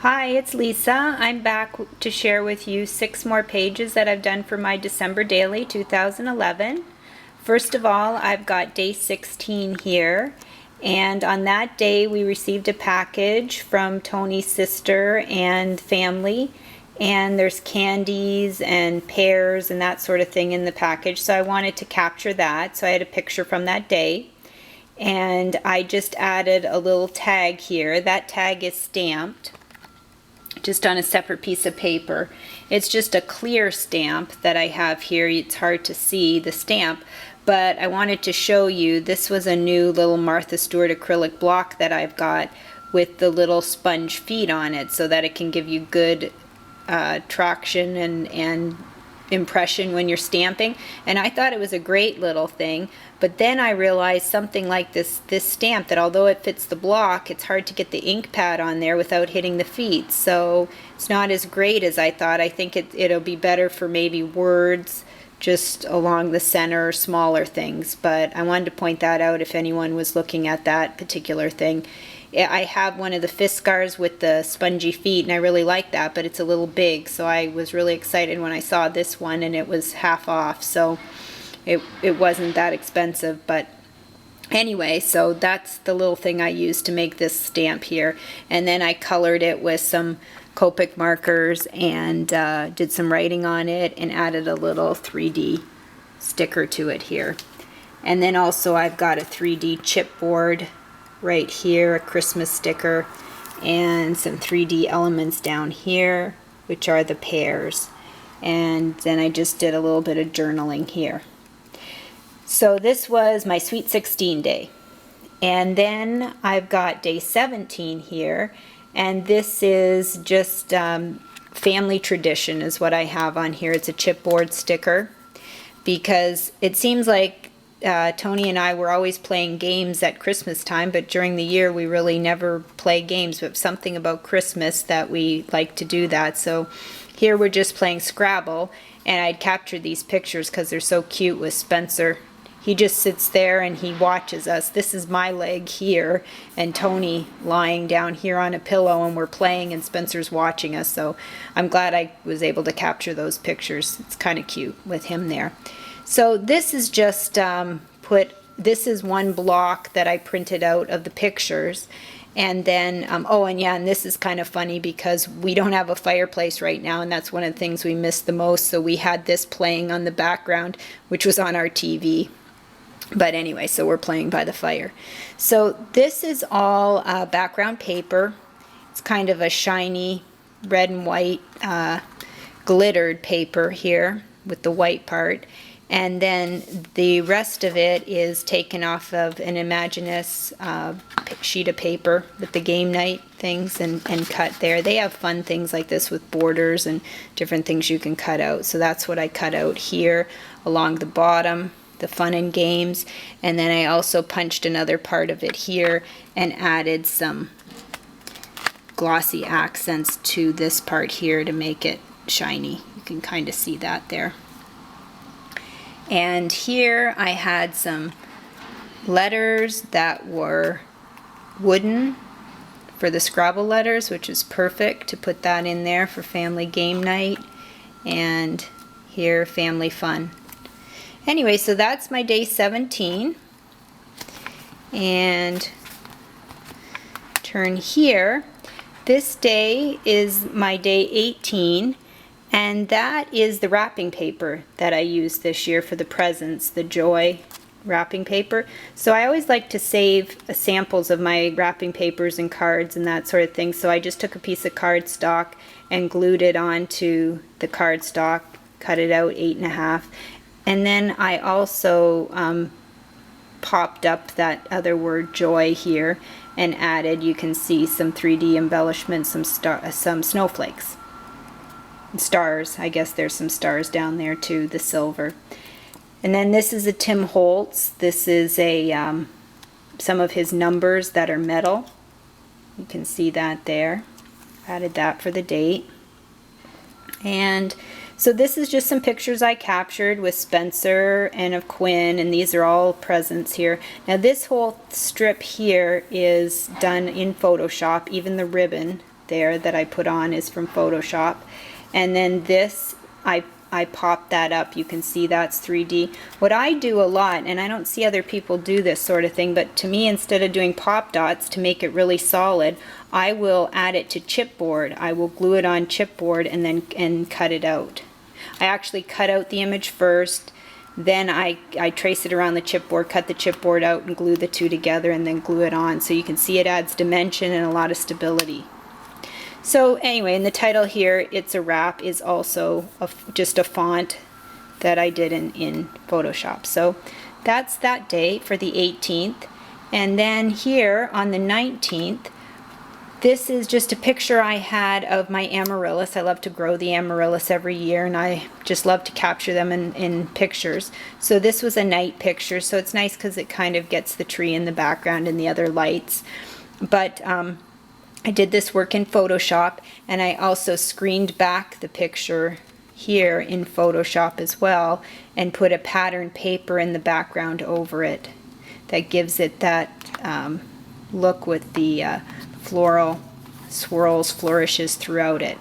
Hi, it's Lisa. I'm back to share with you 6 more pages that I've done for my December Daily 2011. First of all, I've got day 16 here, and on that day we received a package from Tony's sister and family, and there's candies and pears and that sort of thing in the package, so I wanted to capture that, so I had a picture from that day. And I just added a little tag here. That tag is stamped just on a separate piece of paper. It's just a clear stamp that I have here. It's hard to see the stamp, but I wanted to show you this was a new little Martha Stewart acrylic block that I've got with the little sponge feet on it so that it can give you good traction and impression when you're stamping, and I thought it was a great little thing. But then I realized something like this stamp, that although it fits the block, it's hard to get the ink pad on there without hitting the feet, so it's not as great as I thought. I think it'll be better for maybe words just along the center, smaller things, but I wanted to point that out if anyone was looking at that particular thing. I have one of the Fiskars with the spongy feet, and I really like that, but it's a little big, so I was really excited when I saw this one, and it was half off, so it wasn't that expensive. But anyway, so that's the little thing I used to make this stamp here, and then I colored it with some Copic markers and did some writing on it and added a little 3D sticker to it here. And then also I've got a 3D chipboard right here, a Christmas sticker, and some 3D elements down here, which are the pears. And then I just did a little bit of journaling here. So this was my Sweet 16 day. And then I've got day 17 here, and this is just family tradition is what I have on here. It's a chipboard sticker, because it seems like Tony and I were always playing games at Christmas time, but during the year we really never play games, but something about Christmas that we like to do that. So here we're just playing Scrabble, and I'd captured these pictures because they're so cute with Spencer. He just sits there and he watches us. This is my leg here, and Tony lying down here on a pillow, and we're playing and Spencer's watching us. So I'm glad I was able to capture those pictures. It's kind of cute with him there. So this is just this is one block that I printed out of the pictures. And then, oh, and yeah, and this is kind of funny because we don't have a fireplace right now, and that's one of the things we miss the most. So we had this playing on the background, which was on our TV. But anyway, so we're playing by the fire. So this is all background paper. It's kind of a shiny red and white glittered paper here with the white part. And then the rest of it is taken off of an Imaginis sheet of paper with the game night things and cut there. They have fun things like this with borders and different things you can cut out. So that's what I cut out here along the bottom, the fun and games. And then I also punched another part of it here and added some glossy accents to this part here to make it shiny. You can kind of see that there. And here I had some letters that were wooden for the Scrabble letters, which is perfect to put that in there for family game night. And here, family fun. Anyway, so that's my day 17. And turn here. This day is my day 18. And that is the wrapping paper that I used this year for the presents, the Joy wrapping paper. So I always like to save samples of my wrapping papers and cards and that sort of thing. So I just took a piece of cardstock and glued it onto the cardstock, cut it out 8.5. And then I also popped up that other word Joy here and added, you can see, some 3D embellishments, some snowflakes. Stars, I guess there's some stars down there too, the silver. And then this is a Tim Holtz. This is a some of his numbers that are metal. You can see that there. Added that for the date. And so this is just some pictures I captured with Spencer and of Quinn, and these are all presents here. Now this whole strip here is done in Photoshop, even the ribbon there that I put on is from Photoshop. And then this, I popped that up. You can see that's 3D. What I do a lot, and I don't see other people do this sort of thing, but to me, instead of doing pop dots to make it really solid, I will add it to chipboard. I will glue it on chipboard and cut it out. I actually cut out the image first, then I trace it around the chipboard, cut the chipboard out and glue the two together and then glue it on. So you can see it adds dimension and a lot of stability. So anyway, in the title here, It's a Wrap is also just a font that I did in Photoshop. So that's that day for the 18th. And then here on the 19th, this is just a picture I had of my amaryllis. I love to grow the amaryllis every year, and I just love to capture them in pictures. So this was a night picture, so it's nice because it kind of gets the tree in the background and the other lights. But I did this work in Photoshop, and I also screened back the picture here in Photoshop as well and put a pattern paper in the background over it that gives it that look with the floral swirls, flourishes throughout it.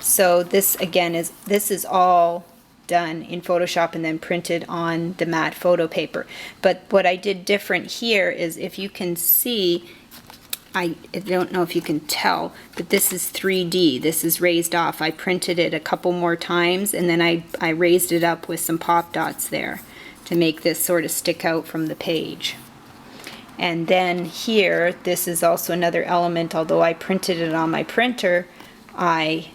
So this again is all done in Photoshop and then printed on the matte photo paper. But what I did different here is, if you can see, I don't know if you can tell, but this is 3D. This is raised off. I printed it a couple more times and then I raised it up with some pop dots there to make this sort of stick out from the page. And then here, this is also another element. Although I printed it on my printer, I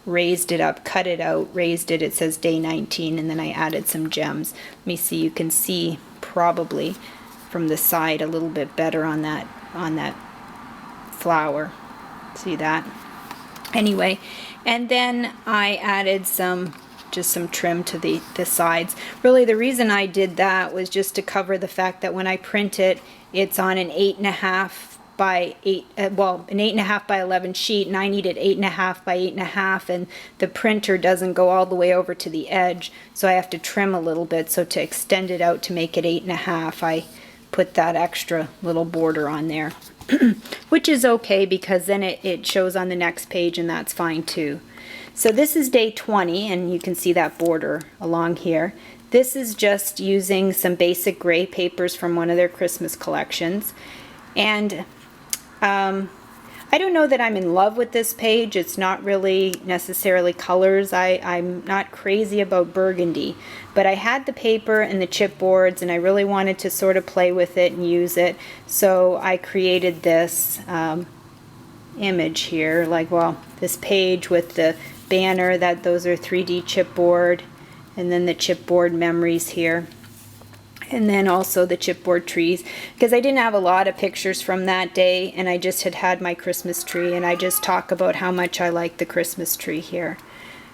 raised it up, cut it out, raised it. It says day 19, and then I added some gems. Let me see. You can see probably from the side a little bit better on that flower. See that? Anyway, and then I added just some trim to the sides. Really, the reason I did that was just to cover the fact that when I print it, it's on an 8.5 by 8, an 8.5 by 11 sheet, and I needed 8.5 by 8.5, and the printer doesn't go all the way over to the edge, so I have to trim a little bit. So to extend it out to make it 8.5, I put that extra little border on there, which is okay because then it shows on the next page, and that's fine too. So this is day 20, and you can see that border along here. This is just using some basic gray papers from one of their Christmas collections. And I don't know that I'm in love with this page. It's not really necessarily colors. I'm not crazy about burgundy. But I had the paper and the chipboards, and I really wanted to sort of play with it and use it. So I created this image here, this page with the banner, those are 3D chipboard, and then the chipboard memories here, and then also the chipboard trees, because I didn't have a lot of pictures from that day, and I just had my Christmas tree, and I just talk about how much I like the Christmas tree here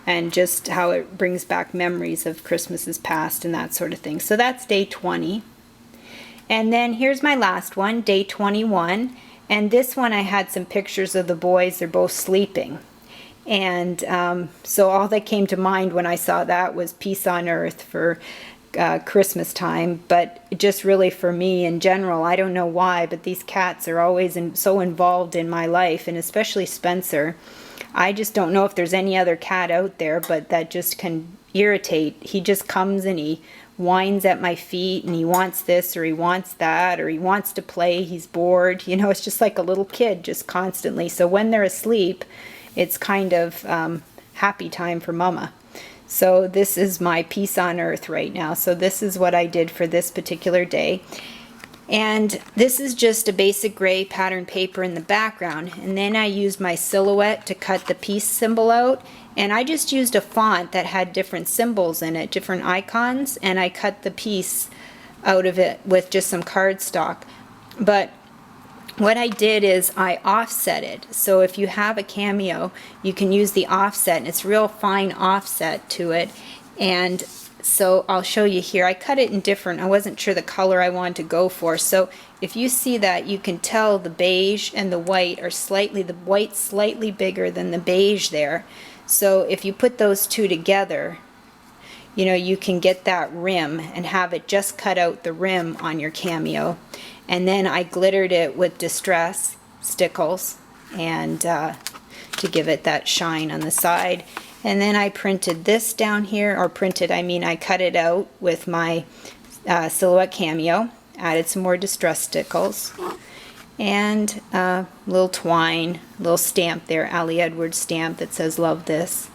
and just how it brings back memories of Christmases past and that sort of thing. So that's day 20. And then here's my last one, day 21, and this one I had some pictures of the boys. They're both sleeping. And so all that came to mind when I saw that was Peace on Earth for Christmas time, but just really for me in general. I don't know why, but these cats are always so involved in my life, and especially Spencer. I just don't know if there's any other cat out there, but that just can irritate. He just comes and he whines at my feet, and he wants this or he wants that, or he wants to play, he's bored. You know, it's just like a little kid, just constantly. So when they're asleep, it's kind of happy time for Mama. So this is my Peace on Earth right now. So this is what I did for this particular day. And this is just a basic gray pattern paper in the background. And then I used my silhouette to cut the peace symbol out. And I just used a font that had different symbols in it, different icons. And I cut the piece out of it with just some cardstock. But what I did is I offset it. So if you have a Cameo, you can use the offset, and it's real fine offset to it. And so I'll show you here. I cut it in different, I wasn't sure the color I wanted to go for. So if you see that, you can tell the beige and the white are the white's slightly bigger than the beige there. So if you put those two together, you know, you can get that rim and have it just cut out the rim on your Cameo. And then I glittered it with Distress Stickles, and to give it that shine on the side. And then I printed this down here, or printed, I mean I cut it out with my Silhouette Cameo, added some more distress stickles, and a little twine, little stamp there, Ali Edwards stamp that says love this.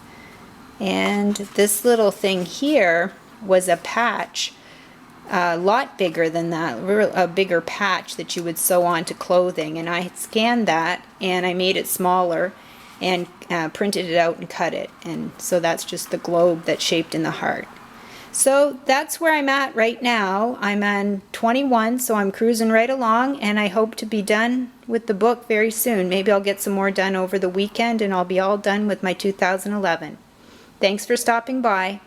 And this little thing here was a patch, a lot bigger than that, a bigger patch that you would sew onto clothing, and I scanned that and I made it smaller and printed it out and cut it, and so that's just the globe that's shaped in the heart. So that's where I'm at right now. I'm on 21, so I'm cruising right along, and I hope to be done with the book very soon. Maybe I'll get some more done over the weekend and I'll be all done with my 2011. Thanks for stopping by.